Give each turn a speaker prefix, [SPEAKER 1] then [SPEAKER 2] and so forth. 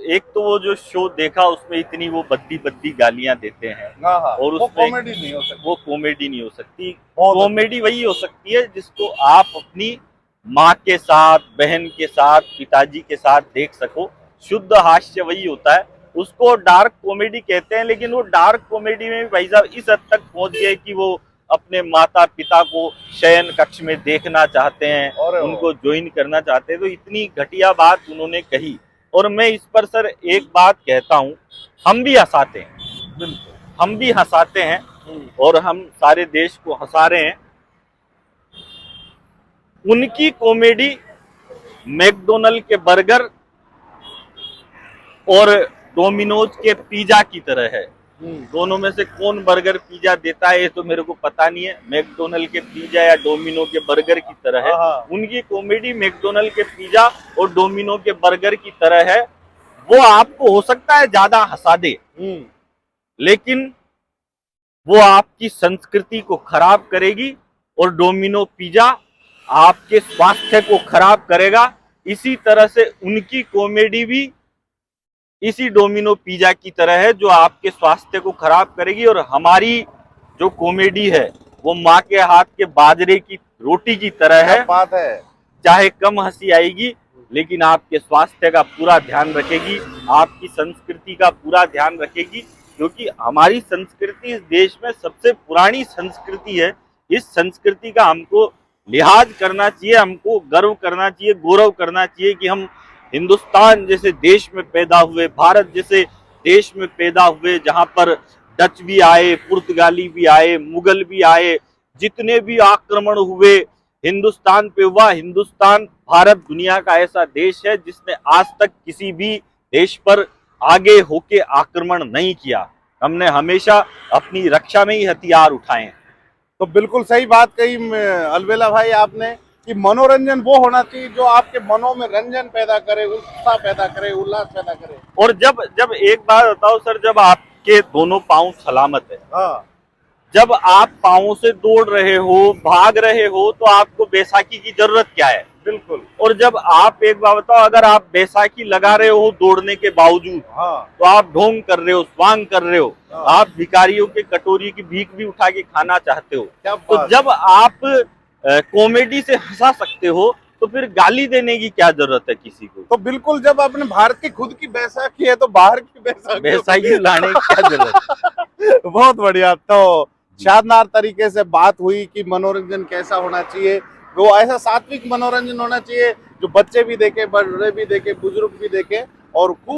[SPEAKER 1] एक तो वो जो शो देखा उसमें इतनी वो बद्दी बद्दी गालियां देते हैं
[SPEAKER 2] हाँ हाँ,
[SPEAKER 1] और
[SPEAKER 2] वो
[SPEAKER 1] उसमें
[SPEAKER 2] कॉमेडी नहीं हो सकती।
[SPEAKER 1] वो कॉमेडी नहीं हो सकती।
[SPEAKER 2] बहुत
[SPEAKER 1] कॉमेडी वही हो सकती है जिसको आप अपनी माँ के साथ, बहन के साथ, पिताजी के साथ देख सको। शुद्ध हास्य वही होता है, उसको डार्क कॉमेडी कहते हैं। लेकिन वो डार्क कॉमेडी में भी भाई साहब इस हद तक पहुंच गए कि वो अपने माता पिता को शयन कक्ष में देखना चाहते हैं,
[SPEAKER 2] अरे
[SPEAKER 1] उनको ज्वाइन करना चाहते हैं। तो इतनी घटिया बात उन्होंने कही। और मैं इस पर सर एक बात कहता हूं, हम भी हंसाते हैं,
[SPEAKER 2] बिल्कुल।
[SPEAKER 1] हम भी हंसाते हैं और हम सारे देश को हंसा रहे हैं। उनकी कॉमेडी मैकडोनल्ड के बर्गर और डोमिनोज के पिज्जा की तरह है। दोनों में से कौन बर्गर पिज्जा देता है ये तो मेरे को पता नहीं है। मैकडोनल्ड के पिज्जा या डोमिनो के बर्गर की तरह है। उनकी कॉमेडी मैकडोनल्ड के पिज्जा और डोमिनो के बर्गर की तरह है। वो आपको हो सकता है ज्यादा हंसा दे, लेकिन वो आपकी संस्कृति को खराब करेगी और डोमिनो पिज्जा आपके स्वास्थ्य को खराब करेगा। इसी तरह से उनकी कॉमेडी भी इसी डोमिनो पिज्जा की तरह है जो आपके स्वास्थ्य को खराब करेगी। और हमारी जो कॉमेडी है वो माँ के हाथ के बाजरे की रोटी की तरह है।
[SPEAKER 2] बात है,
[SPEAKER 1] चाहे कम हंसी आएगी लेकिन आपके स्वास्थ्य का पूरा ध्यान रखेगी, आपकी संस्कृति का पूरा ध्यान रखेगी। क्योंकि हमारी संस्कृति इस देश में सबसे पुरानी संस्कृति है। इस संस्कृति का हमको लिहाज करना चाहिए, हमको गर्व करना चाहिए, गौरव करना चाहिए कि हम हिंदुस्तान जैसे देश में पैदा हुए, भारत जैसे देश में पैदा हुए, जहां पर डच भी आए, पुर्तगाली भी आए, मुगल भी आए, जितने भी आक्रमण हुए हिंदुस्तान पे हुआ। हिंदुस्तान, भारत दुनिया का ऐसा देश है जिसने आज तक किसी भी देश पर आगे होके आक्रमण नहीं किया। हमने हमेशा अपनी रक्षा में ही हथियार उठाए हैं।
[SPEAKER 2] तो बिल्कुल सही बात कही अलबेला भाई आपने कि मनोरंजन वो होना चाहिए जो आपके मनों में रंजन पैदा करे, उत्साह पैदा करे, उल्लास पैदा करे।
[SPEAKER 1] और जब जब एक बात बताओ सर, जब आपके दोनों पांव सलामत है,
[SPEAKER 2] हाँ,
[SPEAKER 1] जब आप पांवों से दौड़ रहे हो, भाग रहे हो, तो आपको बैसाखी की जरूरत क्या है?
[SPEAKER 2] बिल्कुल।
[SPEAKER 1] और जब आप एक बात बताओ, अगर आप बैसाखी लगा रहे हो दौड़ने के बावजूद,
[SPEAKER 2] हाँ,
[SPEAKER 1] तो आप ढोंग कर रहे हो, स्वांग कर रहे हो,
[SPEAKER 2] हाँ,
[SPEAKER 1] आप भिखारियों के कटोरी की भीख भी उठा के खाना चाहते हो। तो
[SPEAKER 2] बात
[SPEAKER 1] जब आप कॉमेडी से हंसा सकते हो तो फिर गाली देने की क्या जरूरत है किसी को?
[SPEAKER 2] तो बिल्कुल, जब अपने भारत की खुद की बैसाखी है तो बाहर की
[SPEAKER 1] बैसाखी लाने की क्या जरूरत?
[SPEAKER 2] बहुत बढ़िया। तो शानदार तरीके से बात हुई कि मनोरंजन कैसा होना चाहिए। वो ऐसा सात्विक मनोरंजन होना चाहिए जो बच्चे भी देखे, बड़े भी देखे, बुजुर्ग भी देखे और खूब